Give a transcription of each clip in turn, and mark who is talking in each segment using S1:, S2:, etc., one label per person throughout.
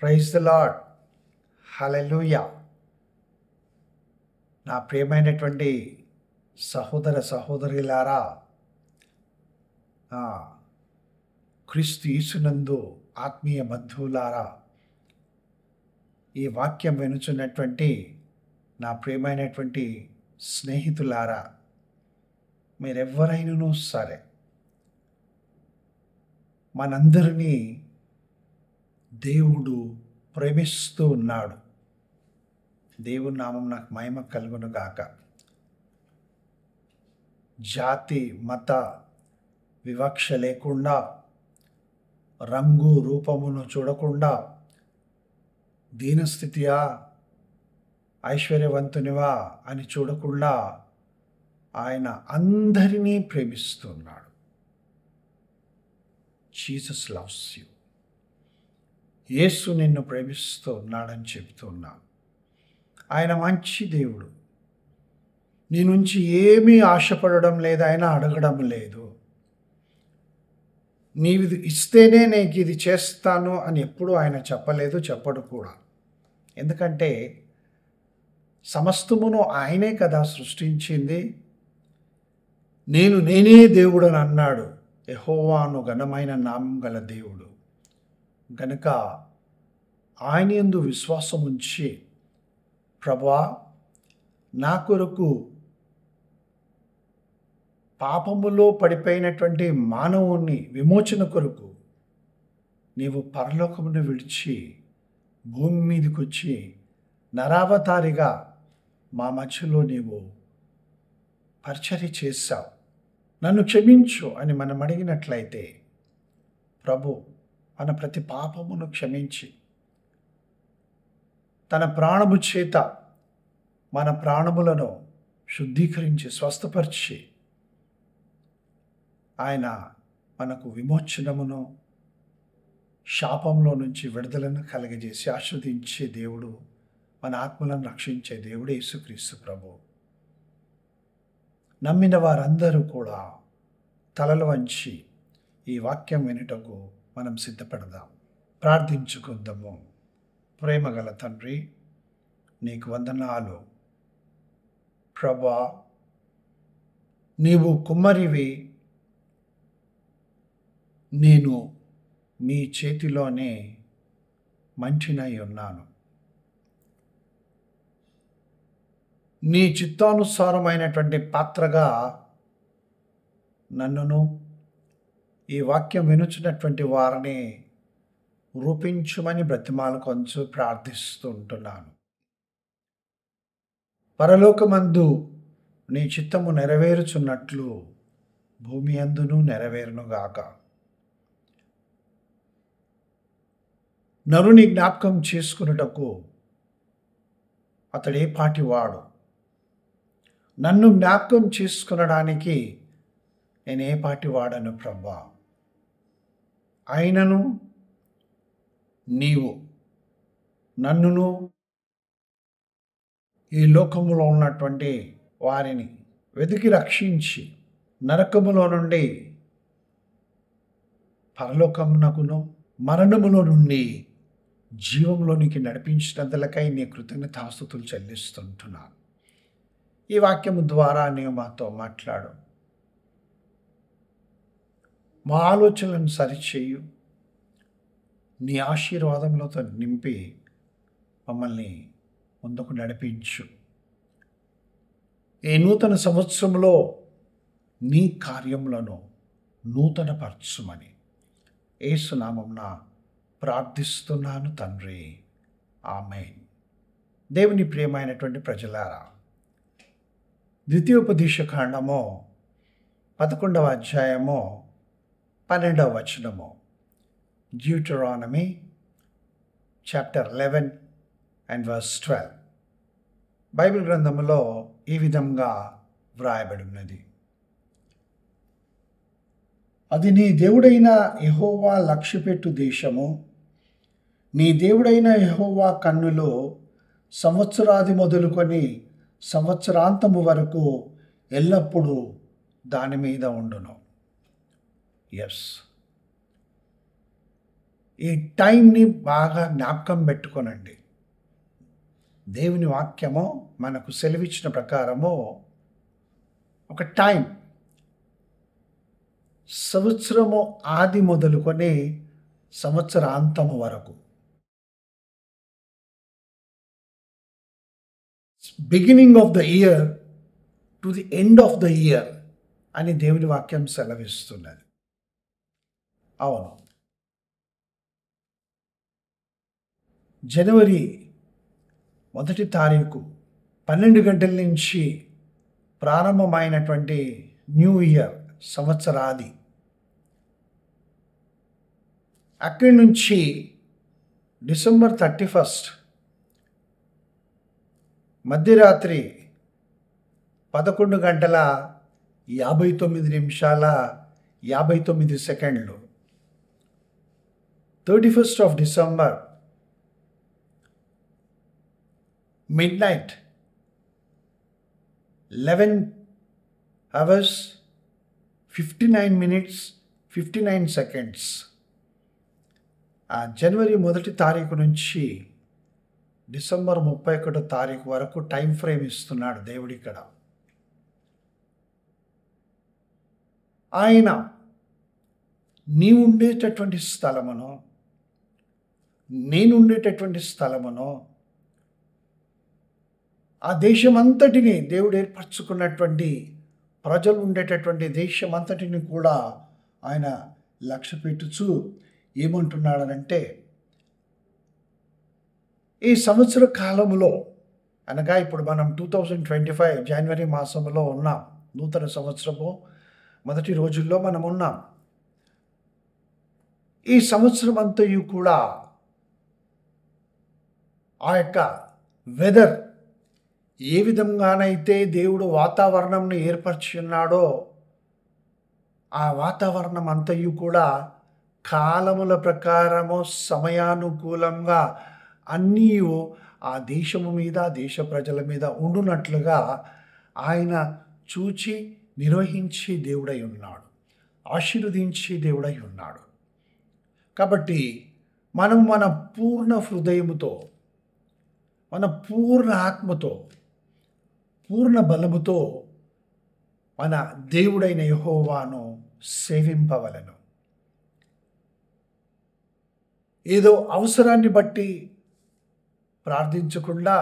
S1: Praise the lord. హల్లెలూయా. నా ప్రియమైనటువంటి సహోదర సహోదరులారా, క్రీస్తు యేసునందు ఆత్మీయ బంధువులారా, ఈ వాక్యం వినుచున్నటువంటి నా ప్రియమైనటువంటి స్నేహితులారా, మీరెవ్వరైనను సరే మనందరినీ దేవుడు ప్రేమిస్తూ ఉన్నాడు. దేవుని నామం నాకు మహిమ కలుగును గాక. జాతి మత వివక్ష లేకుండా, రంగు రూపమును చూడకుండా, దీనస్థితియా ఐశ్వర్యవంతునివా అని చూడకుండా ఆయన అందరినీ ప్రేమిస్తున్నాడు. Jesus loves you. యేసు నిన్ను ప్రేమిస్తూ ఉన్నాడని చెప్తున్నాను. ఆయన మంచి దేవుడు. నీ నుంచి ఏమీ ఆశపడడం లేదు, ఆయన అడగడం లేదు. నీవు ఇస్తేనే నీకు ఇది చేస్తాను అని ఎప్పుడూ ఆయన చెప్పలేదు, చెప్పడు కూడా. ఎందుకంటే సమస్తమును ఆయనే కదా సృష్టించింది. నేనే దేవుడు అని అన్నాడు. యెహోవాను ఘనమైన నామం గల దేవుడు గనుక ఆయన యందు విశ్వాసం ఉంచి, ప్రభువా, నా కొరకు పాపములో పడిపోయినటువంటి మానవుని విమోచన కొరకు నీవు పరలోకమును విడిచి భూమి మీదకి వచ్చి నరావతారిగా మా మధ్యలో నీవు పరిచర్య చేశావు, నన్ను క్షమించు అని మనం అడిగినట్లయితే ప్రభు మన ప్రతి పాపమును క్షమించి తన ప్రాణము చేత మన ప్రాణములను శుద్ధీకరించి స్వస్థపరిచి ఆయన మనకు విమోచనమును, శాపంలో నుంచి విడుదలను కలగజేసి ఆస్వాదించే దేవుడు, మన ఆత్మలను రక్షించే దేవుడు యేసుక్రీస్తు ప్రభు. నమ్మిన వారందరూ కూడా తలలు వంచి ఈ వాక్యం వినుటకు మనం సిద్ధపడదాం. ప్రార్థించుకుందాము. ప్రేమగల తండ్రి, నీకు వందనాలు ప్రభువా. నీవు కుమ్మరివి, నేను మీ చేతిలోనే మంచినై ఉన్నాను. నీ చిత్తానుసారమైనటువంటి పాత్రగా నన్నును ఈ వాక్యం వినుచున్నటువంటి వారిని రూపించుమని బ్రతిమాలు కొంచెం ప్రార్థిస్తూ ఉంటున్నాను. పరలోకమందు నీ చిత్తము నెరవేరుచున్నట్లు భూమి అందును నెరవేరునుగాక. నరుని జ్ఞాపకం చేసుకున్నటకు అతడే పాటివాడు. నన్ను జ్ఞాపకం చేసుకునడానికి నేనే పాటివాడను ప్రభా. అయినను నీవు నన్నును ఈ లోకములో ఉన్నటువంటి వారిని వెతికి రక్షించి నరకములో నుండి పరలోకమునకును మరణములో నుండి జీవంలోనికి నడిపించినందులకై నీ కృతజ్ఞతాస్తుతులు చెల్లిస్తుంటున్నాను. ఈ వాక్యము ద్వారా నీవు మాతో మాట్లాడు, మా ఆలోచనలను సరిచేయు, నీ ఆశీర్వాదములతో నింపి మమ్మల్ని ముందుకు నడిపించు. ఈ నూతన సంవత్సరంలో నీ కార్యములను నూతనపరచుమని యేసు నామమున ప్రార్థిస్తున్నాను తండ్రి. ఆమేన్. దేవుని ప్రియమైనటువంటి ప్రజలారా, ద్వితీయోపదేశకాండము 11వ అధ్యాయము 12వ వచనము, Deuteronomy chapter 11 and verse 12 Bible గ్రంథములో ఈ విధంగా వ్రాయబడి ఉన్నది. అది నీ దేవుడైన యెహోవా లక్ష్యపెట్టు దేశము. నీ దేవుడైన యెహోవా కన్నులో సంవత్సరాది మొదలుకొని సంవత్సరాంతము వరకు ఎల్లప్పుడూ దాని మీద ఉండును. ఎస్, ఈ టైంని బాగా జ్ఞాపకం పెట్టుకోనండి. దేవుని వాక్యము మనకు సెలవిచ్చిన ప్రకారము ఒక టైం, సంవత్సరము ఆది మొదలుకొని సంవత్సరాంతము వరకు, beginning of the year to the end of the year అని దేవుని వాక్యం సెలవిస్తున్నది. అవును, జనవరి 1 తారీఖు 12 గంటల నుంచి ప్రారంభమైనటువంటి న్యూ ఇయర్ సంవత్సరాది, అక్కడి నుంచి డిసెంబర్ 31 మధ్యరాత్రి 11 గంటల 59 నిమిషాల 59 సెకండ్లు, 31st of December midnight 11 hours 59 minutes 59 seconds. ఆ జనవరి 1 తారీఖు నుంచి డిసెంబర్ 31 తారీఖు వరకు టైం ఫ్రేమ్ ఇస్తున్నాడు దేవుడు ఇక్కడ. ఆయన నీవు ఉండేటటువంటి స్థలమును, నేను ఉండేటటువంటి స్థలమును, ఆ దేశమంతటిని దేవుడు ఏర్పరచుకున్నటువంటి ప్రజలు ఉండేటటువంటి దేశమంతటిని కూడా ఆయన లక్ష్య పెట్టుచు ఏమంటున్నాడనంటే, ఈ సంవత్సర కాలములో అనగా ఇప్పుడు మనం 2025 జనవరి మాసంలో ఉన్నాం. నూతన సంవత్సరము మొదటి రోజుల్లో మనం ఉన్నాం. ఈ సంవత్సరం అంతయు కూడా ఆ యొక్క వెదర్ ఏ విధంగానైతే దేవుడు వాతావరణంను ఏర్పరిచి ఉన్నాడో, ఆ వాతావరణం అంతయు కూడా కాలముల ప్రకారము సమయానుకూలంగా అన్నీ ఆ దేశము మీద, దేశ ప్రజల మీద ఉండునట్లుగా ఆయన చూచి నిర్వహించి దేవుడై ఉన్నాడు, ఆశీర్వదించి దేవుడై ఉన్నాడు. కాబట్టి మనం మన పూర్ణ హృదయముతో, మన పూర్ణ ఆత్మతో, పూర్ణ బలముతో మన దేవుడైన యెహోవాను సేవింపవలెను. ఏదో అవసరాన్ని బట్టి ప్రార్థించకుండా,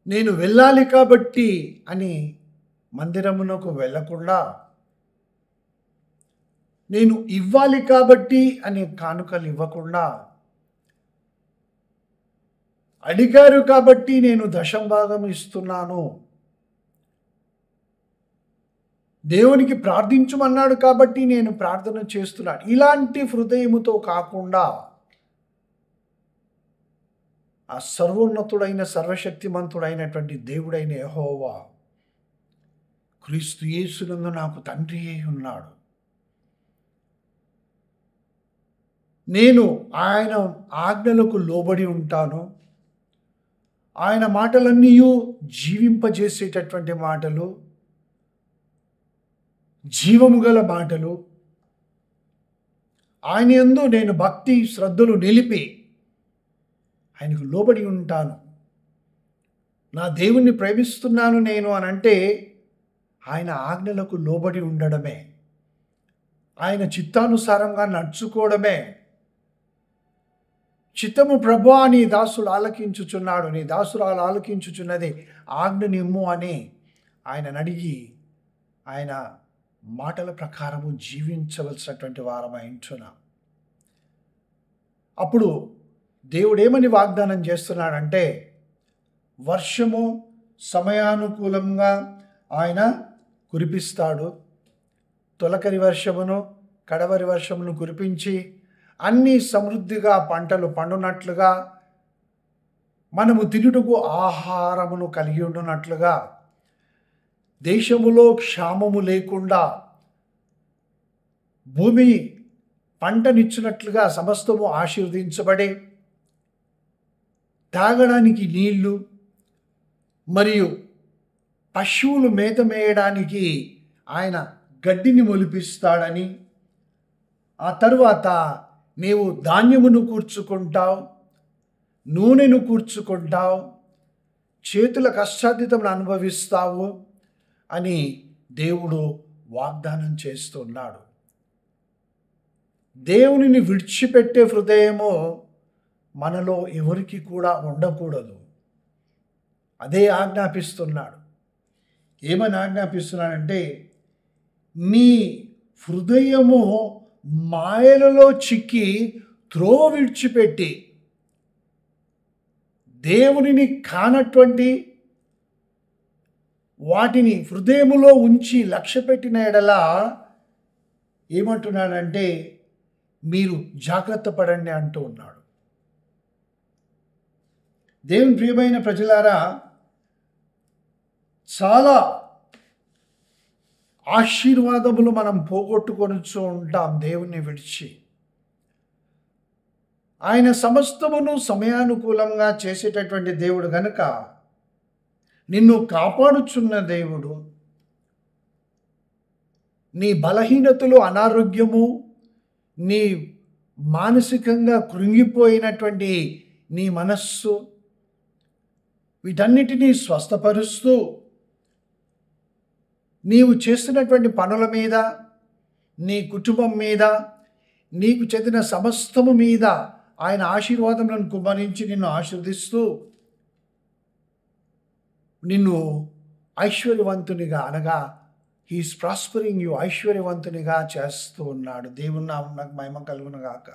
S1: నేను వెళ్ళాలి కాబట్టి అని మందిరమునకు వెళ్ళకుండా, నేను ఇవ్వాలి కాబట్టి అని కానుకలు ఇవ్వకుండా, అడిగారు కాబట్టి నేను దశంభాగం ఇస్తున్నాను, దేవునికి ప్రార్థించమన్నాడు కాబట్టి నేను ప్రార్థన చేస్తున్నాను, ఇలాంటి హృదయముతో కాకుండా ఆ సర్వోన్నతుడైన సర్వశక్తిమంతుడైనటువంటి దేవుడైన యెహోవా క్రీస్తు యేసునందు నాకు తండ్రి అయి ఉన్నాడు, నేను ఆయన ఆజ్ఞలకు లోబడి ఉంటాను, ఆయన మాటలన్నీ జీవింపజేసేటటువంటి మాటలు, జీవము గల మాటలు, ఆయన యందు నేను భక్తి శ్రద్ధలు నిలిపి ఆయనకు లోబడి ఉంటాను, నా దేవుణ్ణి ప్రేమిస్తున్నాను నేను అనంటే ఆయన ఆజ్ఞలకు లోబడి ఉండడమే, ఆయన చిత్తానుసారంగా నడుచుకోవడమే. చిత్తము ప్రభువా నీ దాసుడు ఆలకించుచున్నాడు, నీ దాసురాలు ఆలకించుచున్నది, ఆజ్ఞ నిమ్ము అని ఆయన అడిగి ఆయన మాటల ప్రకారము జీవించవలసినటువంటి వారమై ఉంటున్నాం. అప్పుడు దేవుడు ఏమని వాగ్దానం చేస్తున్నాడంటే, వర్షము సమయానుకూలంగా ఆయన కురిపిస్తాడు, తొలకరి వర్షమును కడవరి వర్షమును కురిపించి అన్ని సమృద్ధిగా పంటలు పండునట్లుగా, మనము తినుటకు ఆహారమును కలిగి ఉండునట్లుగా, దేశములో క్షామము లేకుండా భూమి పంటనిచ్చినట్లుగా సమస్తము ఆశీర్వదించబడి, తాగడానికి నీళ్లు మరియు పశువులు మేత మేయడానికి ఆయన గడ్డిని మొలిపిస్తాడని, ఆ తరువాత నీవు ధాన్యమును కూర్చుకుంటావు, నూనెను కూర్చుకుంటావు, చేతుల కష్టార్జితమును అనుభవిస్తావు అని దేవుడు వాగ్దానం చేస్తున్నాడు. దేవునిని విడిచిపెట్టే హృదయము మనలో ఎవరికి కూడా ఉండకూడదు. అదే ఆజ్ఞాపిస్తున్నాడు. ఏమని ఆజ్ఞాపిస్తున్నాడంటే, నీ హృదయము మాయలలో చిక్కి త్రోవ విడిచిపెట్టి దేవునిని కానటువంటి వాటిని హృదయములో ఉంచి లక్ష్యపెట్టిన ఎడల ఏమంటున్నాడంటే, మీరు జాగ్రత్త పడండి అంటూ ఉన్నాడు. దేవుని ప్రియమైన ప్రజలారా, చాలా ఆశీర్వాదములు మనం పోగొట్టుకొనుచూ ఉంటాం దేవుణ్ణి విడిచి. ఆయన సమస్తమును సమయానుకూలంగా చేసేటటువంటి దేవుడు గనుక నిన్ను కాపాడుచున్న దేవుడు, నీ బలహీనతలు, అనారోగ్యము, నీ మానసికంగా కృంగిపోయినటువంటి నీ మనస్సు, వీటన్నిటినీ స్వస్థపరుస్తూ నీవు చేస్తున్నటువంటి పనుల మీద, నీ కుటుంబం మీద, నీకు చెందిన సమస్తము మీద ఆయన ఆశీర్వాదములను కుమ్మరించి నిన్ను ఆశీర్వదిస్తూ నిన్ను ఐశ్వర్యవంతునిగా, అనగా హీఈస్ ప్రాస్పరింగ్ యు, ఐశ్వర్యవంతునిగా చేస్తూ ఉన్నాడు. దేవుని నామమునకు మహిమ కలుగును గాక.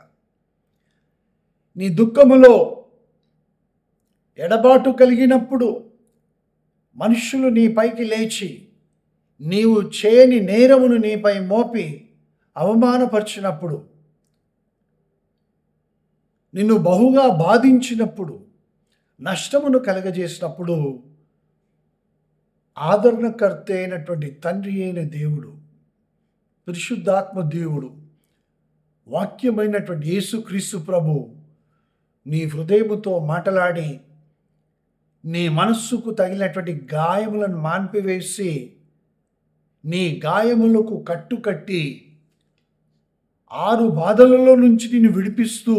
S1: నీ దుఃఖములో ఎడబాటు కలిగినప్పుడు మనుష్యులు నీపైకి లేచి నీవు చేయని నేరమును నీపై మోపి అవమానపరిచినప్పుడు, నిన్ను బహుగా బాధించినప్పుడు, నష్టమును కలగజేసినప్పుడు, ఆదరణకర్త అయినటువంటి తండ్రి అయిన దేవుడు, పరిశుద్ధాత్మ దేవుడు, వాక్యమైనటువంటి యేసుక్రీస్తు ప్రభు నీ హృదయముతో మాట్లాడి నీ మనస్సుకు తగిలినటువంటి గాయములను మాన్పివేసి నీ గాయములకు కట్టుకట్టి 6 బాధలలో నుంచి నిన్ను విడిపిస్తూ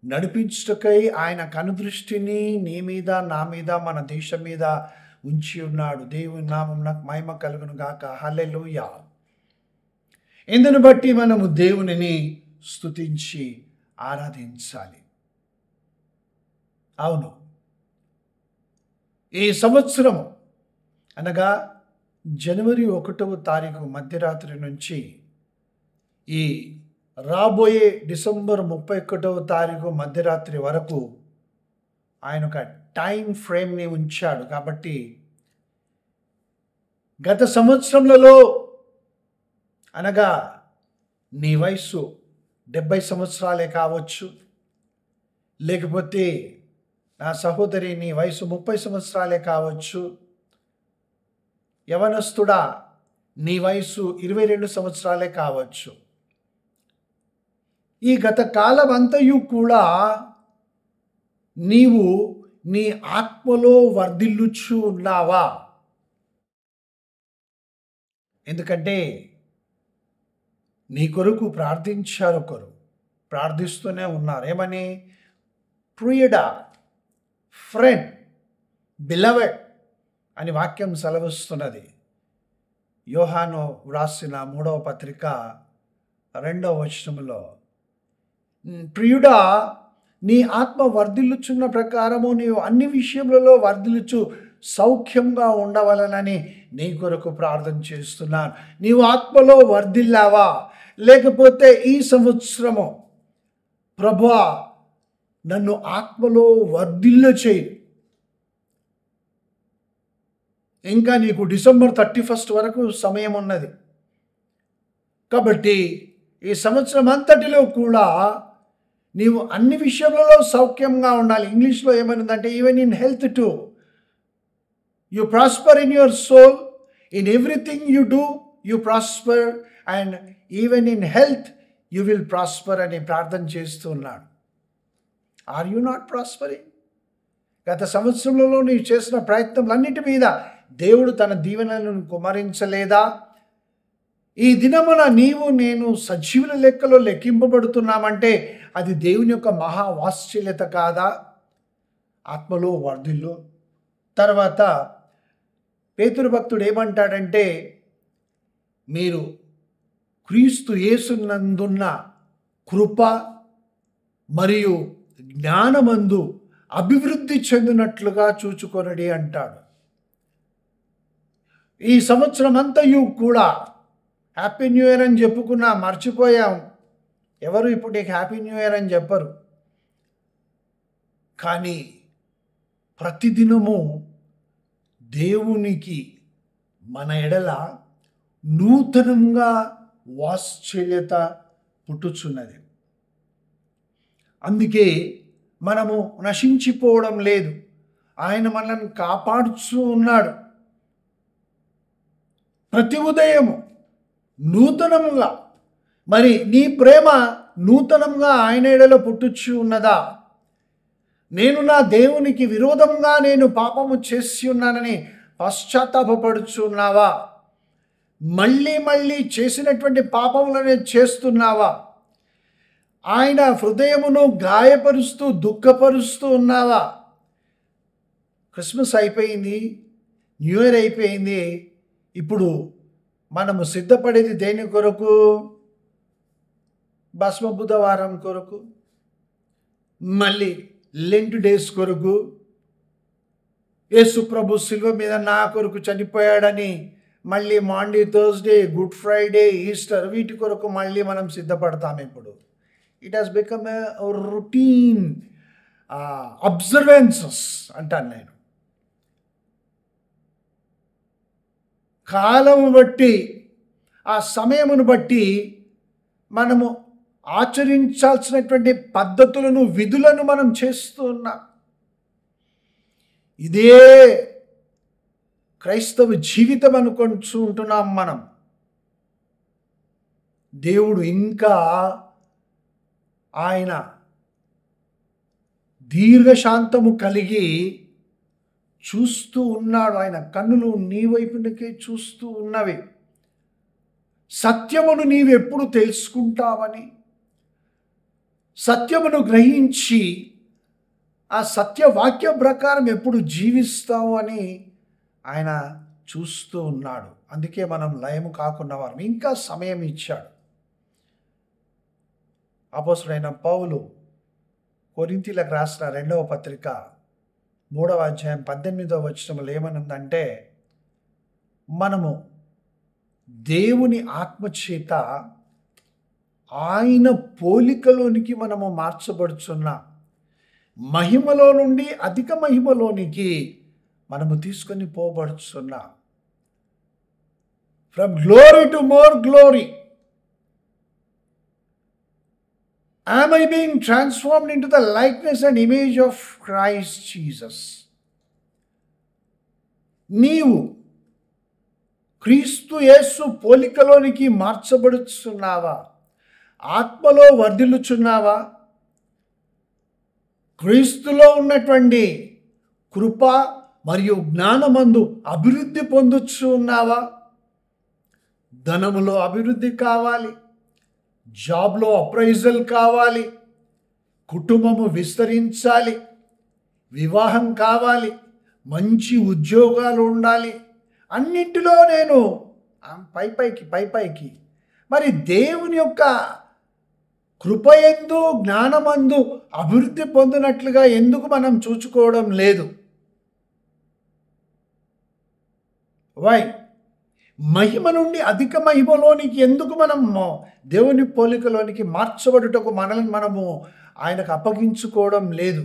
S1: నడిపించుటకై ఆయన కనుదృష్టిని నీ మీద, నా మీద, మన దేశం మీద ఉంచి ఉన్నాడు. దేవుని నామమునకు మహిమ కలుగును గాక. హల్లెలూయా. ఇందును బట్టి మనము దేవునిని స్తుతించి ఆరాధించాలి. అవును, ఈ సంవత్సరం అనగా జనవరి 1వ తారీఖు మధ్యరాత్రి నుంచి ఈ రాబోయే డిసెంబర్ 31వ తారీఖు మధ్యరాత్రి వరకు ఆయన ఒక టైం ఫ్రేమ్ని ఉంచాడు. కాబట్టి గత సంవత్సరంలో అనగా నీ వయసు 70 సంవత్సరాలే కావచ్చు, లేకపోతే నా సహోదరి నీ వయసు 30 సంవత్సరాలే కావచ్చు, యవనస్తుడా నీ వయసు 22 సంవత్సరాలే కావచ్చు. ఈ గత కాలం అంతయు కూడా నీవు నీ ఆత్మలో వర్ధిల్లుచు ఉన్నావా? ఎందుకంటే నీ కొరకు ప్రార్థించారు, ఒకరు ప్రార్థిస్తూనే ఉన్నారు. ఏమని? ప్రియుడా, ఫ్రెండ్, బిలవెడ్ అని వాక్యం సెలవిస్తున్నది. యోహాను వ్రాసిన 3వ పత్రిక 2వ వచనములో, ప్రియుడా, నీ ఆత్మ వర్ధిల్లుచున్న ప్రకారము నీవు అన్ని విషయములలో వర్ధిల్లుచు సౌఖ్యంగా ఉండవలనని నీ కొరకు ప్రార్థన చేస్తున్నాను. నీవు ఆత్మలో వర్ధిల్లావా? లేకపోతే ఈ సంవత్సరము ప్రభువా నన్ను ఆత్మలో వర్ధిల్ల చేయి, ఇంకా నీకు డిసెంబర్ 31 వరకు సమయం ఉన్నది. కాబట్టి ఈ సంవత్సరం అంతటిలో కూడా నీవు అన్ని విషయాలలో సౌఖ్యంగా ఉండాలి. ఇంగ్లీష్లో ఏమనుందంటే, even in health to you prosper in your soul, in everything you do you prosper, and even in health you will prosper అని ప్రార్థన చేస్తూ ఉన్నాడు. Are you not prospering? గత సంవత్సరంలో నీవు చేసిన ప్రయత్నములన్నిటి మీద దేవుడు తన దీవెనలను కుమ్మరించలేదా? ఈ దినమున నీవు నేను సజీవుల లెక్కలో లెక్కింపబడుతున్నామంటే అది దేవుని యొక్క మహావాత్సల్యత కాదా? ఆత్మలో వర్ధిల్లు. తర్వాత పేతురు భక్తుడు ఏమంటాడంటే, మీరు క్రీస్తు యేసునందున్న కృప మరియు జ్ఞానమందు అభివృద్ధి చెందినట్లుగా చూచుకొనడి అంటాడు. ఈ సంవత్సరం అంతయు కూడా హ్యాపీ న్యూ ఇయర్ అని చెప్పుకున్నా, మర్చిపోయాం. ఎవరు ఇప్పుడు నీకు హ్యాపీ న్యూ ఇయర్ అని చెప్పరు. కానీ ప్రతిదినము దేవునికి మన ఎడల నూతనంగా వాత్సల్యత పుట్టుచున్నది. అందుకే మనము నశించిపోవడం లేదు. ఆయన మనల్ని కాపాడుతూ ఉన్నాడు. ప్రతి ఉదయము నూతనముగా. మరి నీ ప్రేమ నూతనంగా ఆయన ఎడల పుట్టుచు ఉన్నదా? నేను నా దేవునికి విరోధంగా నేను పాపము చేసి ఉన్నానని పశ్చాత్తాపపడుచున్నావా? మళ్ళీ మళ్ళీ చేసినటువంటి పాపములనే చేస్తున్నావా? ఆయన హృదయమును గాయపరుస్తూ దుఃఖపరుస్తూ ఉన్నావా? క్రిస్మస్ అయిపోయింది, న్యూ ఇయర్ అయిపోయింది. ఇప్పుడు మనము సిద్ధపడేది దేని కొరకు? భస్మ బుధవారం కొరకు, మళ్ళీ లెంట్ డేస్ కొరకు. యేసు ప్రభు శిలువ మీద నా కొరకు చనిపోయాడని మళ్ళీ Monday, Thursday, Good Friday, Easter వీటి కొరకు మళ్ళీ మనం సిద్ధపడతాం. ఇప్పుడు it has become a routine observances అంటాను నేను. కాలము బట్టి, ఆ సమయమును బట్టి మనము ఆచరించాల్సినటువంటి పద్ధతులను, విధులను మనం చేస్తూ ఉన్నాం. ఇదే క్రైస్తవ జీవితం అనుకుంటూ ఉంటున్నాం మనం. దేవుడు ఇంకా ఆయన దీర్ఘశాంతము కలిగి చూస్తూ ఉన్నాడు. ఆయన కన్నులు నీ వైపునకే చూస్తూ ఉన్నవి. సత్యమును నీవెప్పుడు తెలుసుకుంటావని, సత్యమును గ్రహించి ఆ సత్యవాక్యం ప్రకారం ఎప్పుడు జీవిస్తావు అని ఆయన చూస్తూ ఉన్నాడు. అందుకే మనం లయము కాకుండా వారం ఇంకా సమయం ఇచ్చాడు. అపోస్తలుడైన పౌలు కొరింథీయులకు రాసిన 2వ పత్రిక 3వ అధ్యాయం 18వ వచనంలో ఏమనుందంటే, మనము దేవుని ఆత్మచేత ఆయన పోలికలోనికి మనము మార్చబడుచున్నాం. మహిమలో నుండి అధిక మహిమలోనికి మనము తీసుకొని పోబడుచున్నాం. From glory to more glory. Am I being transformed into the likeness and image of Christ Jesus? నీవు క్రీస్తు యేసు పోలికలోనికి మార్చబడుచున్నావా? ఆత్మలో వర్ధిల్లుచున్నావా? క్రీస్తులో ఉన్నటువంటి కృప మరియు జ్ఞానమందు అభివృద్ధి పొందుచు ఉన్నావా? ధనములో అభివృద్ధి కావాలి, జాబ్లో అప్రైజల్ కావాలి, కుటుంబము విస్తరించాలి, వివాహం కావాలి, మంచి ఉద్యోగాలు ఉండాలి. అన్నింటిలో నేను పైపైకి మరి దేవుని యొక్క కృపయందు జ్ఞానమందు అభివృద్ధి పొందినట్లుగా ఎందుకు మనం చూచుకోవడం లేదు? వై? మహిమ నుండి అధిక మహిమలోనికి ఎందుకు మనం దేవుని పోలికలోనికి మార్చబడుటకు మనల్ని మనము ఆయనకు అప్పగించుకోవడం లేదు?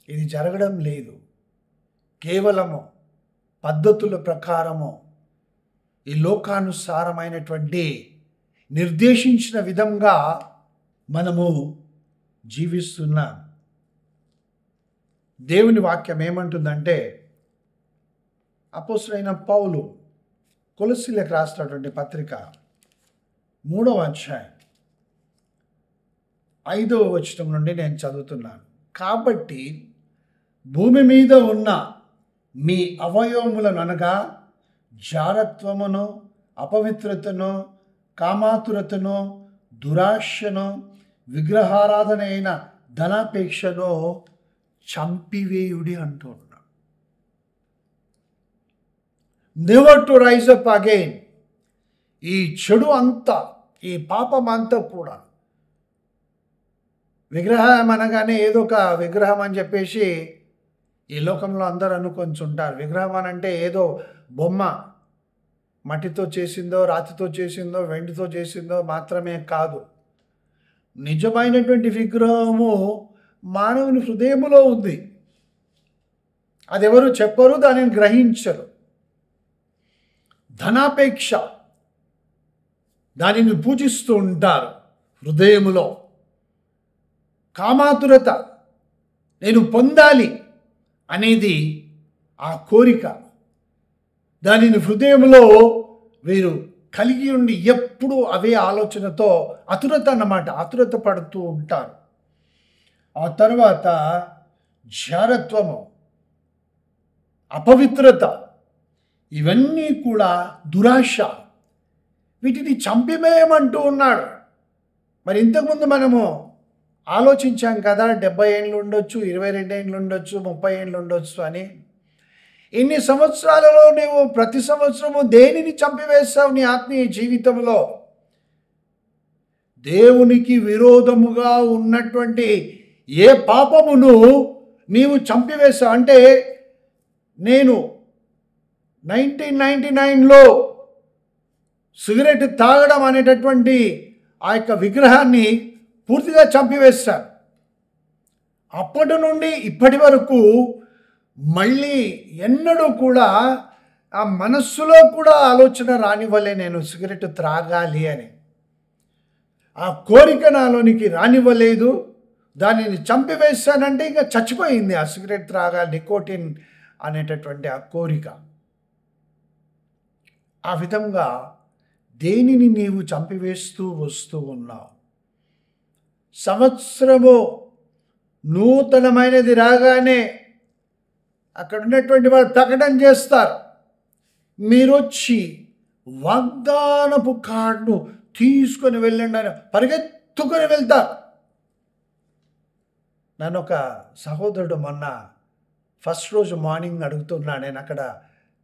S1: ఇది జరగడం లేదు. కేవలము పద్ధతుల ప్రకారము ఈ లోకానుసారమైనటువంటి నిర్దేశించిన విధంగా మనము జీవిస్తున్నాం. దేవుని వాక్యం ఏమంటుందంటే, అపోస్తలుడైన పౌలు కొలస్సీలకు రాసినటువంటి పత్రిక 3వ అధ్యాయం 5వ వచనం నుండి నేను చదువుతున్నాను. కాబట్టి భూమి మీద ఉన్న మీ అవయవములను అనగా జారత్వమును అపవిత్రతను, కామాతురతను, దురాశను, విగ్రహారాధన అయిన ధనాపేక్షను చంపివేయుడి అంటూ ఉన్నాడు. Never to rise up again. ఈ చెడు అంతా, ఈ పాపం అంతా కూడా, విగ్రహం అనగానే ఏదో ఒక విగ్రహం అని చెప్పేసి ఈ లోకంలో అందరూ అనుకొంచుంటారు. విగ్రహం అని అంటే ఏదో బొమ్మ, మట్టితో చేసిందో, రాతితో చేసిందో, వెండితో చేసిందో మాత్రమే కాదు. నిజమైనటువంటి విగ్రహము మానవుని హృదయములో ఉంది. అది ఎవరు చెప్పరు, దానిని గ్రహించరు. ధనాపేక్ష, దానిని పూజిస్తూ ఉంటారు హృదయములో. కామాతురత, నేను పొందాలి అనేది ఆ కోరిక, దానిని హృదయంలో వీరు కలిగి ఉండి ఎప్పుడూ అవే ఆలోచనతో ఆతురత అన్నమాట, ఆతురత పడుతూ ఉంటారు. ఆ తర్వాత జారత్వము, అపవిత్రత, ఇవన్నీ కూడా దురాశ. వీటిని చంపివేయమంటూ ఉన్నాడు. మరి ఇంతకుముందు మనము ఆలోచించాం కదా, 70 ఏళ్ళు ఉండొచ్చు, 22 ఏళ్ళు ఉండొచ్చు, 30 ఏళ్ళు ఉండొచ్చు అని. ఇన్ని సంవత్సరాలలో నువ్వు ప్రతి సంవత్సరము దేనిని చంపివేస్తావు నీ ఆత్మీయ జీవితంలో? దేవునికి విరోధముగా ఉన్నటువంటి ఏ పాపమును నీవు చంపివేస్తావు? అంటే నేను 1999లో సిగరెట్ తాగడం అనేటటువంటి ఆ యొక్క విగ్రహాన్ని పూర్తిగా చంపివేశాను. అప్పటి నుండి ఇప్పటి వరకు మళ్ళీ ఎన్నడూ కూడా ఆ మనస్సులో కూడా ఆలోచన రానివ్వలే నేను సిగరెట్ త్రాగాలి అని. ఆ కోరిక నాలోనికి రానివ్వలేదు. దానిని చంపివేశానంటే ఇంకా చచ్చిపోయింది ఆ సిగరెట్ త్రాగాలి, నికోటిన్ అనేటటువంటి ఆ కోరిక. ఆ విధంగా దేనిని నీవు చంపివేస్తూ వస్తూ ఉన్నావు? సంవత్సరము నూతనమైనది రాగానే అక్కడ ఉన్నటువంటి వాళ్ళు ప్రకటన చేస్తారు, మీరు వచ్చి వాగ్దానపు కార్డును తీసుకొని వెళ్ళండి అని పరిగెత్తుకొని వెళ్తారు. నన్ను ఒక సహోదరుడు మొన్న ఫస్ట్ రోజు మార్నింగ్ అడుగుతున్నా, నేను అక్కడ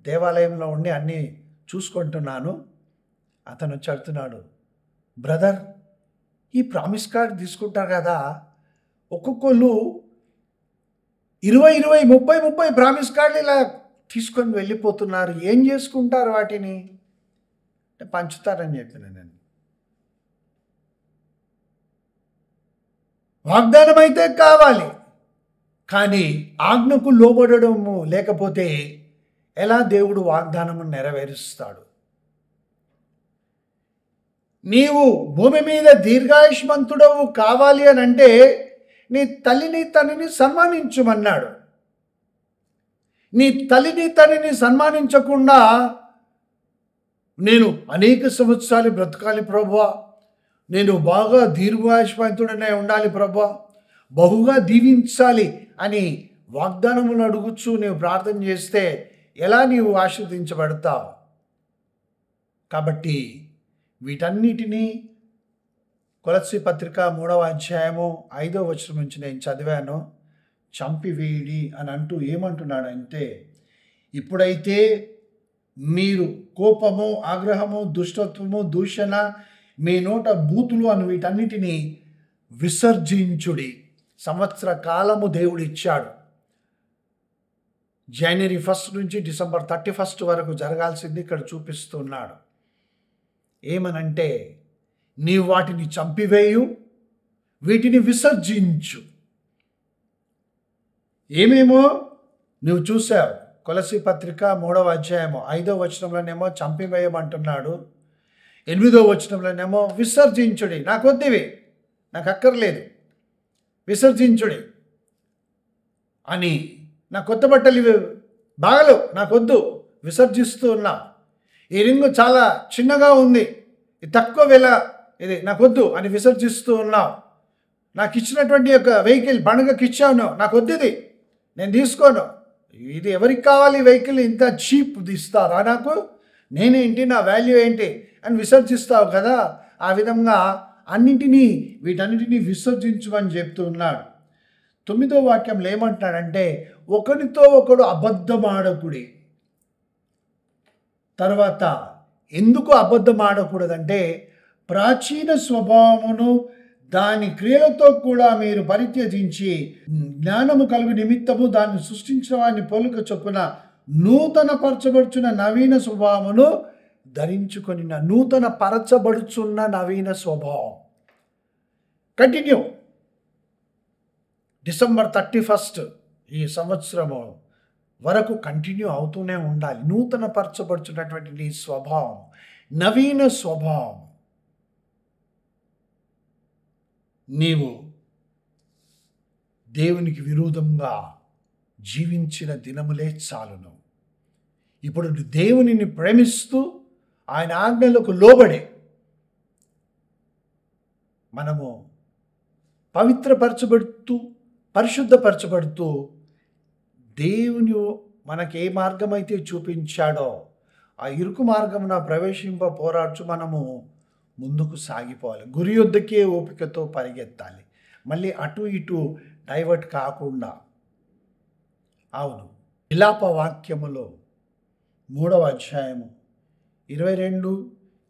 S1: దేవాలయంలో ఉండి అన్నీ చూసుకుంటున్నాను. అతను వచ్చి అడుగుతున్నాడు, బ్రదర్ ఈ ప్రామిస్ కార్డ్ తీసుకుంటారు కదా, ఒక్కొక్కళ్ళు 20, 30 ప్రామిస్ కార్డులు ఇలా తీసుకొని వెళ్ళిపోతున్నారు, ఏం చేసుకుంటారు వాటిని? అంటే పంచుతారని చెప్పిన నేను. వాగ్దానం అయితే కావాలి, కానీ ఆజ్ఞకు లోబడము లేకపోతే ఎలా దేవుడు వాగ్దానము నెరవేరుస్తాడు? నీవు భూమి మీద దీర్ఘాయుష్మంతుడవు కావాలి అని అంటే నీ తల్లిని తండ్రిని సన్మానించుమన్నాడు. నీ తల్లిని తండ్రిని సన్మానించకుండా నేను అనేక సంవత్సరాలు బ్రతకాలి ప్రభువా, నేను బాగా దీర్ఘాయుష్మంతుడనే ఉండాలి ప్రభువా, బహుగా దీవించాలి అని వాగ్దానములు అడుగుచు నీవు ప్రార్థన చేస్తే ఎలా నీవు ఆశీర్వదించబడతావు? కాబట్టి వీటన్నిటినీ కొలస్సీ పత్రిక 3వ అధ్యాయము 5వ వచనం నుంచి నేను చదివాను. చంపివేయుడి అని అంటూ ఏమంటున్నాడంటే, ఇప్పుడైతే మీరు కోపము, ఆగ్రహము, దుష్టత్వము, దూషణ, మీ నోట బూతులు అని వీటన్నిటినీ విసర్జించుడి. సంవత్సర కాలము దేవుడు ఇచ్చాడు. జనవరి 1 నుంచి డిసెంబర్ 31 వరకు జరగాల్సింది ఇక్కడ చూపిస్తున్నాడు. ఏమనంటే, నీవు వాటిని చంపివేయు, వీటిని విసర్జించు. ఏమేమో నువ్వు చూసావు. కొలస్సీ పత్రిక 3వ అధ్యాయము 5వ వచనంలోనేమో చంపివేయమంటున్నాడు, 8వ వచనంలోనేమో విసర్జించుడి. నాకు వద్దివి, నాకు అక్కర్లేదు, విసర్జించుడి అని. నా కొత్త బట్టలు ఇవి బాగలు, నాకొద్దు, విసర్జిస్తూ ఉన్నా. ఈ రింగు చాలా చిన్నగా ఉంది, ఇది తక్కువ వెల, ఇది నాకొద్దు అని విసర్జిస్తూ ఉన్నావు. నాకు ఇచ్చినటువంటి యొక్క వెహికల్ పండుగకి ఇచ్చాను, నాకు వద్దు, ఇది నేను తీసుకోను. ఇది ఎవరికి కావాలి వెహికల్? ఇంత చీప్ ఇస్తారా నాకు? నేనేంటి, నా వాల్యూ ఏంటి అని విసర్జిస్తావు కదా. ఆ విధంగా వీటన్నిటినీ విసర్జించమని చెప్తూ ఉన్నాడు. 9వ వాక్యంలో ఏమంటున్నాడంటే, ఒకరితో ఒకడు అబద్ధమాడకుడి. తర్వాత ఎందుకు అబద్ధం ఆడకూడదంటే, ప్రాచీన స్వభావమును దాని క్రియలతో కూడా మీరు పరిత్యజించి జ్ఞానము కలుగు నిమిత్తము దాన్ని సృష్టించిన వారిని పోలిక చొప్పున నూతన పరచబడుచున్న నవీన స్వభావమును ధరించుకొని. నూతన పరచబడుచున్న నవీన స్వభావం కంటిన్యూ. డిసెంబర్ 31 ఈ సంవత్సరము వరకు కంటిన్యూ అవుతూనే ఉండాలి. నూతన పరచబడుచున్నటువంటి నీ స్వభావం, నవీన స్వభావం. నీవు దేవునికి విరోధంగా జీవించిన దినములే చాలును. ఇప్పుడు దేవునిని ప్రేమిస్తూ ఆయన ఆజ్ఞలకు లోబడి మనము పవిత్రపరచబడుతూ పరిశుద్ధపరచబడుతూ దేవుని మనకి ఏ మార్గం అయితే చూపించాడో ఆ ఇరుకు మార్గమున ప్రవేశింప పోరాడుచు మనము ముందుకు సాగిపోవాలి. గురి యొద్దకే ఓపికతో పరిగెత్తాలి. మళ్ళీ అటు ఇటు డైవర్ట్ కాకుండా. అవును, విలాప వాక్యములో 3వ అధ్యాయము 22,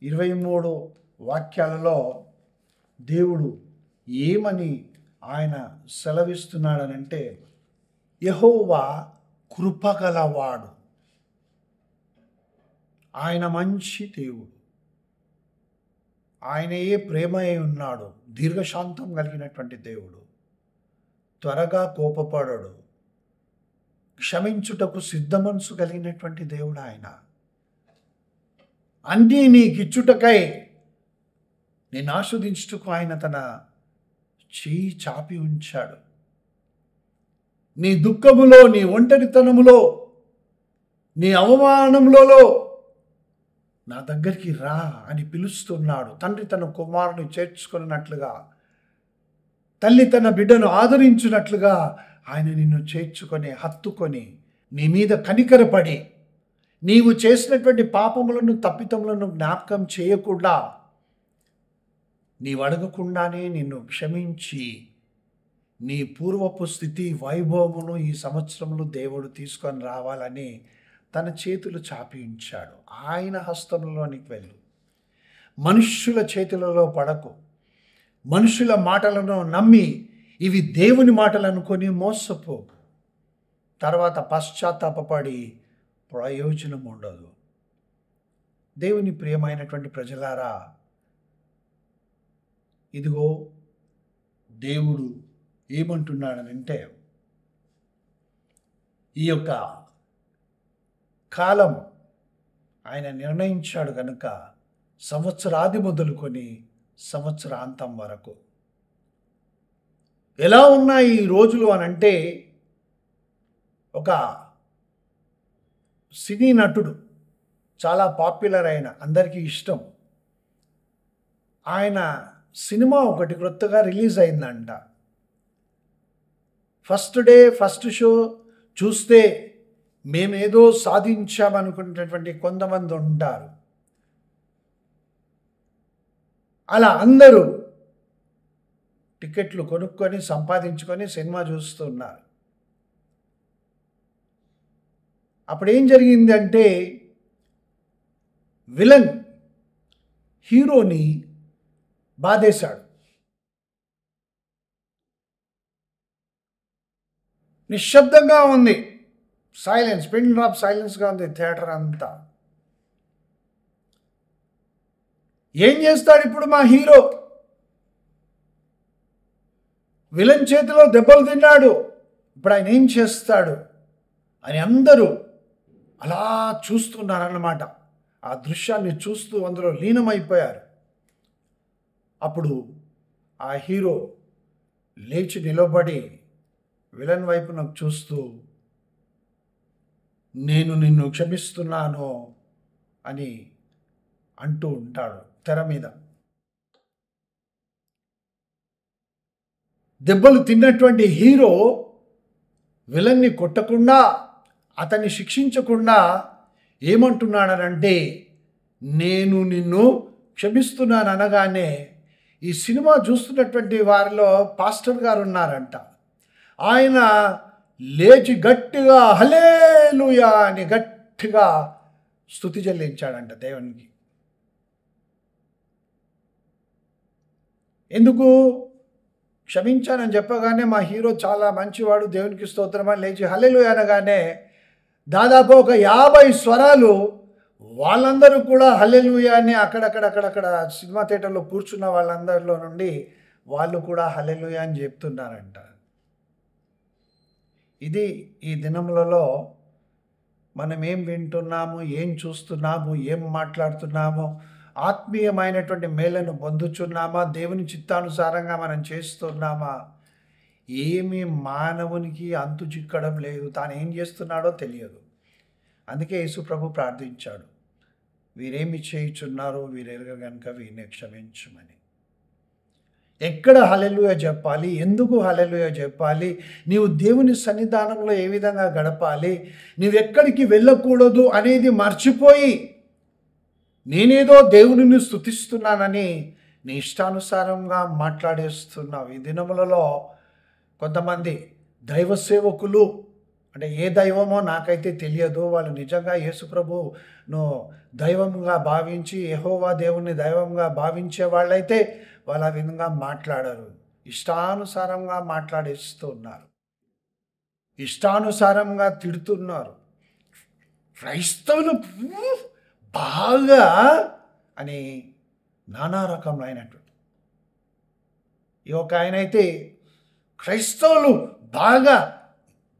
S1: 23 వాక్యాలలో దేవుడు ఏమని ఆయన సెలవిస్తున్నాడనంటే, యెహోవా కృపగలవాడు, ఆయన మంచి దేవుడు, ఆయనయే ప్రేమ అయి ఉన్నాడు, దీర్ఘశాంతం కలిగినటువంటి దేవుడు, త్వరగా కోపపడడు, క్షమించుటకు సిద్ధ మనసు కలిగినటువంటి దేవుడు ఆయన. అన్నీ నీకిచ్చుటకై నేను ఆస్వాదించుటకు ఆయన తన చేయి చాపి ఉంచాడు. నీ దుఃఖములో, నీ ఒంటరితనములో, నీ అవమానములలో నా దగ్గరికి రా అని పిలుస్తున్నాడు. తండ్రి తన కుమారుని చేర్చుకున్నట్లుగా, తల్లి తన బిడ్డను ఆదరించినట్లుగా ఆయన నిన్ను చేర్చుకొని హత్తుకొని నీ మీద కనికరపడి నీవు చేసినటువంటి పాపములను తప్పితములను జ్ఞాపకం చేయకుండా, నీవు అడగకుండానే నిన్ను క్షమించి నీ పూర్వపు స్థితి వైభవమును ఈ సంవత్సరంలో దేవుడు తీసుకొని రావాలని తన చేతులు చాపి ఉంచాడు. ఆయన హస్తంలోనికి వెళ్ళు. మనుష్యుల చేతులలో పడకు. మనుషుల మాటలను నమ్మి ఇవి దేవుని మాటలు అనుకొని మోసపో. తర్వాత పశ్చాత్తాపపడి ప్రయోజనం ఉండదు. దేవుని ప్రియమైనటువంటి ప్రజలారా, ఇదిగో దేవుడు ఏమంటున్నాడనంటే, ఈ యొక్క కాలం ఆయన నిర్ణయించాడు కనుక సంవత్సరాది మొదలుకొని సంవత్సరాంతం వరకు ఎలా ఉన్నాయి ఈ రోజులు అనంటే, ఒక సినీ నటుడు, చాలా పాపులర్ అయిన, అందరికీ ఇష్టం, ఆయన సినిమా ఒకటి క్రొత్తగా రిలీజ్ అయిందంట. ఫస్ట్ డే ఫస్ట్ షో చూస్తే మేమేదో సాధించామనుకునేటటువంటి కొంతమంది ఉంటారు. అలా అందరూ టికెట్లు కొనుక్కొని సంపాదించుకొని సినిమా చూస్తున్నారు. అప్పుడు ఏం జరిగిందంటే, విలన్ హీరోని బాధేశాడు. నిశ్శబ్దంగా ఉంది, సైలెన్స్, పిన్ డ్రాప్ సైలెన్స్గా ఉంది థియేటర్ అంతా. ఏం చేస్తాడు ఇప్పుడు మా హీరో? విలన్ చేతిలో దెబ్బలు తిన్నాడు, ఇప్పుడు ఆయన ఏం చేస్తాడు అని అందరూ అలా చూస్తున్నారన్నమాట. ఆ దృశ్యాన్ని చూస్తూ అందులో లీనమైపోయారు. అప్పుడు ఆ హీరో లేచి నిలబడి విలన్ వైపు నాకు చూస్తూ, నేను నిన్ను క్షమిస్తున్నాను అని అంటూ ఉంటాడు తెర మీద. దెబ్బలు తిన్నటువంటి హీరో విలన్ని కొట్టకుండా, అతన్ని శిక్షించకుండా ఏమంటున్నాడనంటే, నేను నిన్ను క్షమిస్తున్నాను అనగానే ఈ సినిమా చూస్తున్నటువంటి వారిలో పాస్టర్ గారు ఉన్నారంట. ఆయన లేచి గట్టిగా హల్లెలూయా అని గట్టిగా స్తుతి చెల్లించాడంట దేవునికి. ఎందుకు? క్షమించానని చెప్పగానే మా హీరో చాలా మంచివాడు, దేవునికి స్తోత్రం అని లేచి హల్లెలూయా అనగానే దాదాపు ఒక 50 స్వరాలు వాళ్ళందరూ కూడా హల్లెలూయా అని అక్కడక్కడ సినిమా థియేటర్లో కూర్చున్న వాళ్ళందరిలో నుండి వాళ్ళు కూడా హల్లెలూయా అని చెప్తున్నారంట. ఇది ఈ దినములలో మనం ఏం వింటున్నాము, ఏం చూస్తున్నాము, ఏం మాట్లాడుతున్నాము, ఆత్మీయమైనటువంటి మేలను పొందుచున్నామా, దేవుని చిత్తానుసారంగా మనం చేస్తున్నామా? ఏమి మానవునికి అంతు చిక్కడం లేదు, తాను ఏం చేస్తున్నాడో తెలియదు. అందుకే యేసు ప్రభు ప్రార్థించాడు, వీరేమి చేయుచున్నారో వీరెరుగ గనుక వీరిని క్షమించుమని. ఎక్కడ హల్లెలూయా చెప్పాలి, ఎందుకు హల్లెలూయా చెప్పాలి, నీవు దేవుని సన్నిధానంలో ఏ విధంగా గడపాలి, నీవెక్కడికి వెళ్ళకూడదు అనేది మర్చిపోయి నేనేదో దేవునిని స్తుతిస్తున్నానని నీ ఇష్టానుసారంగా మాట్లాడేస్తున్నావు. ఈ దినములలో కొంతమంది దైవ సేవకులు, అంటే ఏ దైవమో నాకైతే తెలియదు, వాళ్ళు నిజంగా యేసుప్రభును దైవంగా భావించి యెహోవా దేవుని దైవంగా భావించే వాళ్ళైతే వాళ్ళు ఆ విధంగా మాట్లాడరు. ఇష్టానుసారంగా మాట్లాడేస్తున్నారు, ఇష్టానుసారంగా తిడుతున్నారు. క్రైస్తవులు బాగా అని నానా రకములైనటువంటి. ఈ ఒక ఆయన అయితే క్రైస్తవులు బాగా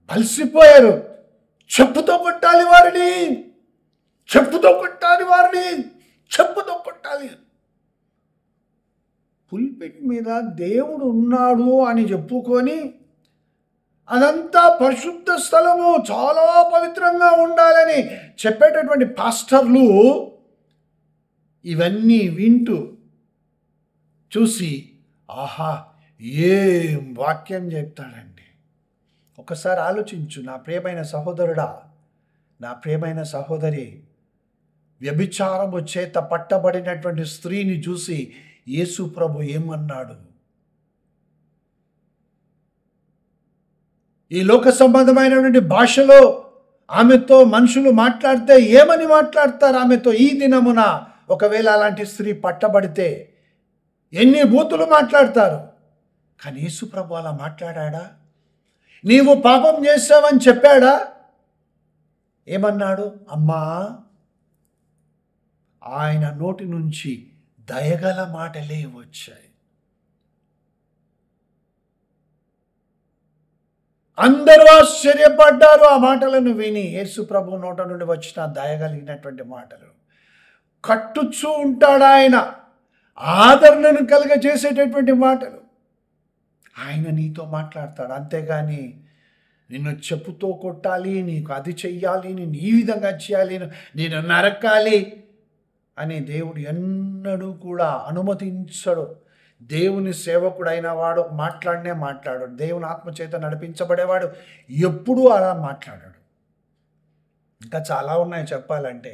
S1: బలిసిపోయారు, చెప్పుతో కొట్టాలి వారిని, చెప్పుతో కొట్టాలి వారిని, చెప్పుతో కొట్టాలి. పుల్పిట్ మీద దేవుడు ఉన్నాడు అని చెప్పుకొని అదంతా పరిశుద్ధ స్థలము, చాలా పవిత్రంగా ఉండాలని చెప్పేటటువంటి పాస్టర్లు ఇవన్నీ వింటూ చూసి ఆహా ఏం వాక్యం చెప్తాడండి. ఒకసారి ఆలోచించు నా ప్రియమైన సహోదరుడా, నా ప్రియమైన సహోదరి, వ్యభిచారము చేత పట్టబడినటువంటి స్త్రీని చూసి యేసు ప్రభు ఏమన్నాడు? ఈ లోక సంబంధమైనటువంటి భాషలో ఆమెతో మనుషులు మాట్లాడితే ఏమని మాట్లాడతారు ఆమెతో? ఈ దినమున ఒకవేళ అలాంటి స్త్రీ పట్టబడితే ఎన్ని బూతులు మాట్లాడతారు. కానీ యేసు ప్రభు అలా మాట్లాడా? నీవు పాపం చేసావని చెప్పాడా? ఏమన్నాడు? అమ్మా, ఆయన నోటి నుంచి దయగల మాటలే వచ్చాయి. అందరూ ఆశ్చర్యపడ్డారు ఆ మాటలను విని. యేసు ప్రభు నోట నుండి వచ్చిన దయగలిగినటువంటి మాటలు. కట్టుచూ ఉంటాడు ఆయన, ఆదరణను కలుగజేసేటటువంటి మాటలు ఆయన నీతో మాట్లాడతాడు. అంతేగాని నిన్ను చెప్పుతో కొట్టాలి, నీకు అది చెయ్యాలి, నేను ఈ విధంగా చేయాలి, నేను నరకాలి అని దేవుడు ఎన్నడూ కూడా అనుమతించడు. దేవుని సేవకుడైన వాడు మాట్లాడు. దేవుని ఆత్మచేత నడిపించబడేవాడు ఎప్పుడూ అలా మాట్లాడాడు. ఇంకా చాలా ఉన్నాయి చెప్పాలంటే.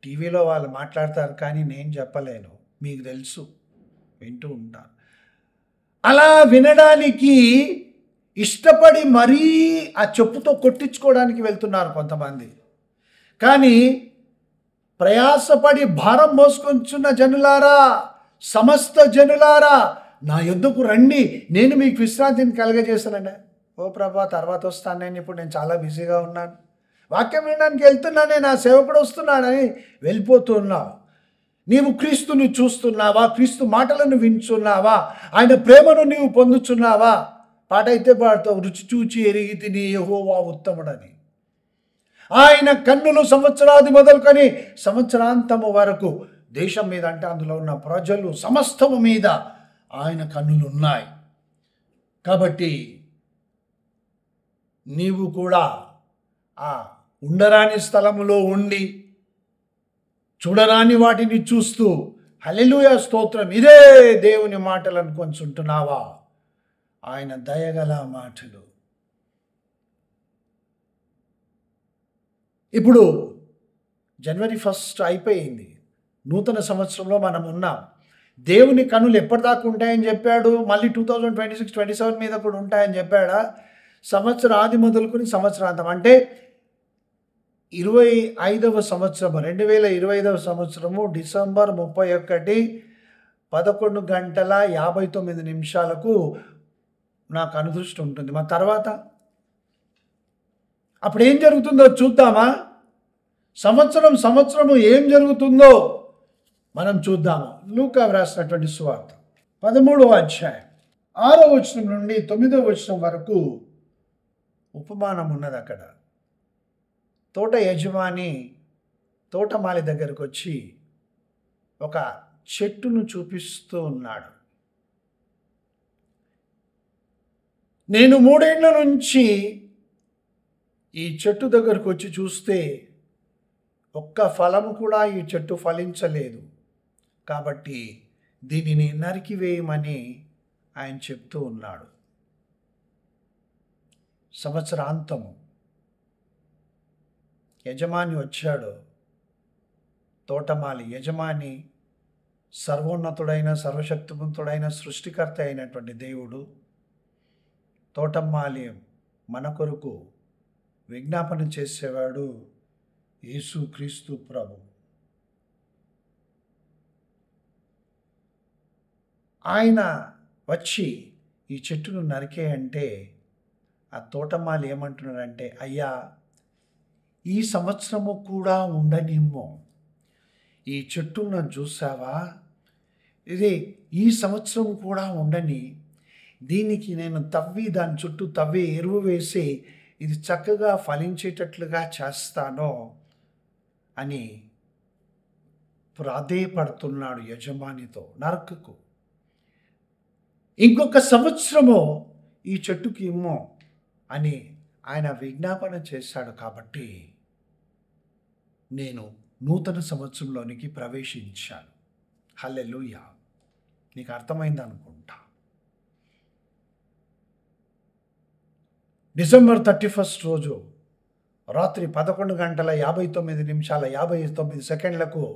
S1: టీవీలో వాళ్ళు మాట్లాడతారు కానీ నేను చెప్పలేను, మీకు తెలుసు, వింటూ ఉంటాను. అలా వినడానికి ఇష్టపడి మరీ ఆ చెప్పుతో కొట్టించుకోవడానికి వెళ్తున్నారు కొంతమంది. కానీ ప్రయాసపడి భారం మోసుకొంచున్న జనులారా, సమస్త జనులారా, నా యొద్దకు రండి, నేను మీకు విశ్రాంతిని కలగజేస్తానండి. ఓ ప్రభా, తర్వాత వస్తాను, ఇప్పుడు నేను చాలా బిజీగా ఉన్నాను, వాక్యం వినడానికి వెళ్తున్నానే, నా సేవకుడు వస్తున్నాడని వెళ్ళిపోతున్నావు. నీవు క్రీస్తుని చూస్తున్నావా? క్రీస్తు మాటలను వింటున్నావా? ఆయన ప్రేమను నీవు పొందుచున్నావా? పాట అయితే పాడతావు, రుచి చూచి ఎరిగి తిని యెహోవా ఉత్తముడని. ఆయన కన్నులు సంవత్సరాది మొదలుకొని సంవత్సరాంతము వరకు దేశం మీద, అంటే అందులో ఉన్న ప్రజలు సమస్తము మీద ఆయన కన్నులు ఉన్నాయి. కాబట్టి నీవు కూడా ఆ ఉండరాని స్థలములో ఉండి చూడరాని వాటిని చూస్తూ హల్లెలూయా స్తోత్రం, ఇదే దేవుని మాటలు అనుకొంచుంటున్నావా? ఆయన దయగల మాటలు. ఇప్పుడు జనవరి 1 అయిపోయింది. నూతన సంవత్సరంలో మనం ఉన్నాం. దేవుని కనులు ఎప్పటిదాకా ఉంటాయని చెప్పాడు? మళ్ళీ 2026, 27 మీద కూడా ఉంటాయని చెప్పాడా? సంవత్సర ఆది మొదలుకొని సంవత్సరాంతం అంటే 25వ సంవత్సరము 2025వ సంవత్సరము డిసెంబర్ 31 11:59 నాకు అనుదృష్టి ఉంటుంది. మా తర్వాత అప్పుడు ఏం జరుగుతుందో చూద్దామా? సంవత్సరము ఏం జరుగుతుందో మనం చూద్దాము. లూకా వ్రాసినటువంటి సువార్త 13వ అధ్యాయం 6వ వచనం నుండి 9వ వచనం వరకు ఉపమానం ఉన్నది. అక్కడ తోట యజమాని తోటమాలి దగ్గరకు వచ్చి ఒక చెట్టును చూపిస్తూ ఉన్నాడు. నేను 3 ఏళ్ల నుంచి ఈ చెట్టు దగ్గరకు వచ్చి చూస్తే ఒక్క ఫలము కూడా ఈ చెట్టు ఫలించలేదు, కాబట్టి దీనిని నరికివేయమని ఆయన చెప్తూ ఉన్నాడు. సంవత్సరాంతము యజమాని వచ్చాడు. తోటమాలి యజమాని సర్వోన్నతుడైన సర్వశక్తివంతుడైన సృష్టికర్త అయినటువంటి దేవుడు. తోటమాలి మన కొరకు విజ్ఞాపన చేసేవాడు యేసు క్రీస్తు ప్రభు. ఆయన వచ్చి ఈ చెట్టును నరికే అంటే ఆ తోటమాలి ఏమంటున్నాడంటే, అయ్యా ఈ సంవత్సరము కూడా ఉండనిమ్ము. ఈ చెట్టును చూసావా, ఇది ఈ సంవత్సరం కూడా ఉండని, దీనికి నేను దాని చుట్టూ తవ్వి ఎరువు వేసి ఇది చక్కగా ఫలించేటట్లుగా చేస్తానో అని ప్రాధేయపడుతున్నాడు యజమానితో. నరకకు ఇంకొక సంవత్సరము ఈ చెట్టుకి ఇమ్మో అని ఆయన విజ్ఞాపన చేశాడు. కాబట్టి నేను నూతన సంవత్సరంలోనికి ప్రవేశించాను. హల్లెలూయా. నీకు అర్థమైంది అనుకుంటా. డిసెంబర్ 31 రోజు రాత్రి 11:59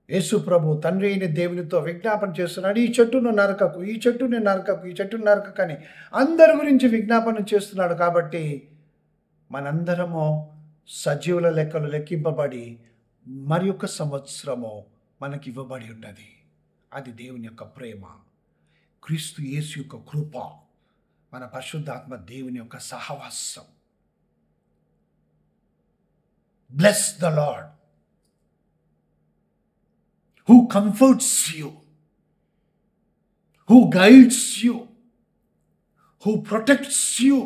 S1: యేసు ప్రభు తండ్రి అయిన దేవునితో విజ్ఞాపన చేస్తున్నాడు. ఈ చెట్టును నరకకు, ఈ చెట్టుని నరకకు, ఈ చెట్టును నరకకని అందరి గురించి విజ్ఞాపన చేస్తున్నాడు. కాబట్టి మనందరము సజీవుల లెక్కలు లెక్కింపబడి మరి ఒక సంవత్సరము మనకి ఇవ్వబడి ఉన్నది. అది దేవుని యొక్క ప్రేమ, క్రీస్తు యేసు యొక్క కృప, మన పరిశుద్ధాత్మ దేవుని యొక్క సహవాసం. Bless the lord who comforts you, who guides you, who protects you,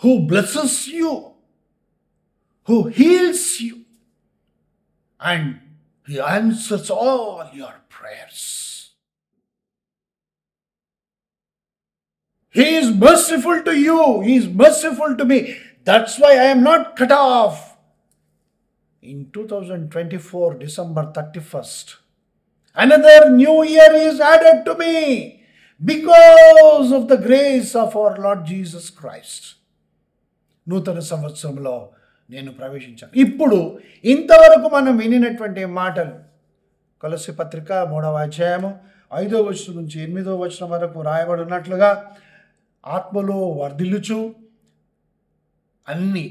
S1: who blesses you, who heals you, and he answers all your prayers. He is merciful to you. He is merciful to me. That's why I am not cut off. In 2024, December 31st, another new year is added to me because of the grace of our Lord Jesus Christ. నూతన సంవత్సరంలో నేను ప్రవేశించాను. ఇప్పుడు ఇంతవరకు మనం వినినటువంటి మాటలు కొలస్సీ పత్రిక 3వ అధ్యాయము 5వ వచనం నుంచి 8వ వచనం వరకు రాయబడి ఉన్నట్లుగా ఆత్మలో వర్ధిల్లుచు అన్ని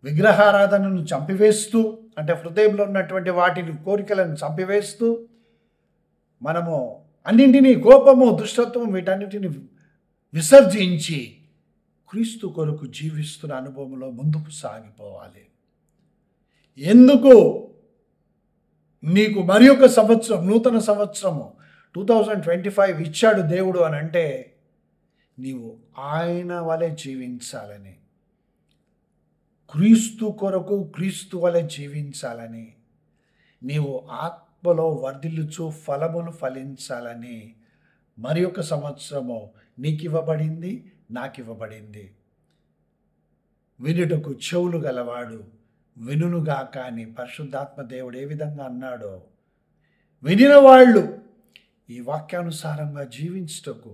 S1: విగ్రహారాధనను చంపివేస్తూ, అంటే హృదయంలో ఉన్నటువంటి వాటిని కోరికలను చంపివేస్తూ, మనము అన్నింటినీ కోపము దుష్టత్వం వీటన్నిటిని విసర్జించి క్రీస్తు కొరకు జీవిస్తున్న అనుభవంలో ముందుకు సాగిపోవాలి. ఎందుకు నీకు మరి ఒక సంవత్సరం, నూతన సంవత్సరము 2025 ఇచ్చాడు దేవుడు అని అంటే, నీవు ఆయన వలె జీవించాలని, క్రీస్తు కొరకు క్రీస్తు వలె జీవించాలని, నీవు ఆత్మలో వర్ధిల్లుచు ఫలములు ఫలించాలని మరి ఒక సంవత్సరము నీకు ఇవ్వబడింది, నాకు ఇవ్వబడింది. వినుటకు చెవులు గలవాడు వినుగాక అని పరిశుద్ధాత్మ దేవుడు ఏ విధంగా అన్నాడో, వినిన వాళ్ళు ఈ వాక్యానుసారంగా జీవించుటకు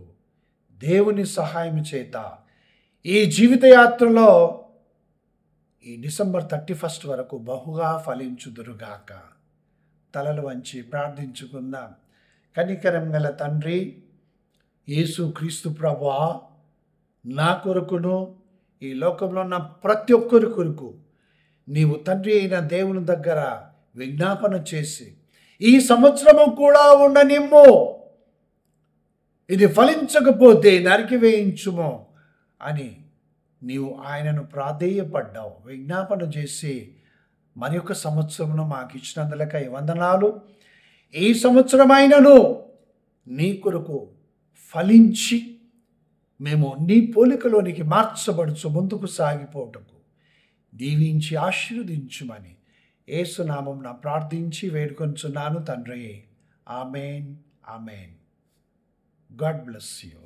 S1: దేవుని సహాయం చేత ఈ జీవితయాత్రలో ఈ డిసెంబర్ 31 వరకు బహుగా ఫలించుదురుగాక. తలలు వంచి ప్రార్థించుకుందాం. కనికరం గల తండ్రి, యేసు క్రీస్తు ప్రభువా, నా కొరకును ఈ లోకంలో ఉన్న ప్రతి ఒక్కరి కొరకు నీవు తండ్రి అయిన దేవుని దగ్గర విజ్ఞాపన చేసి ఈ సంవత్సరము కూడా ఉండనిమ్ము, ఇది ఫలించకపోతే నరికి వేయించుము అని నీవు ఆయనను ప్రాధేయపడ్డావు, విజ్ఞాపన చేసి మరి ఒక సంవత్సరమును మాకు ఇచ్చినందులకై వందనాలు. ఈ సంవత్సరమైనను నీ కొరకు ఫలించి మేము నీ పోలికలోనికి మార్చబడుచు ముందుకు సాగిపోవటకు దీవించి ఆశీర్వదించుమని యేసునామమున ప్రార్థించి వేడుకొంచున్నాను తండ్రి. Amen, amen. God bless you.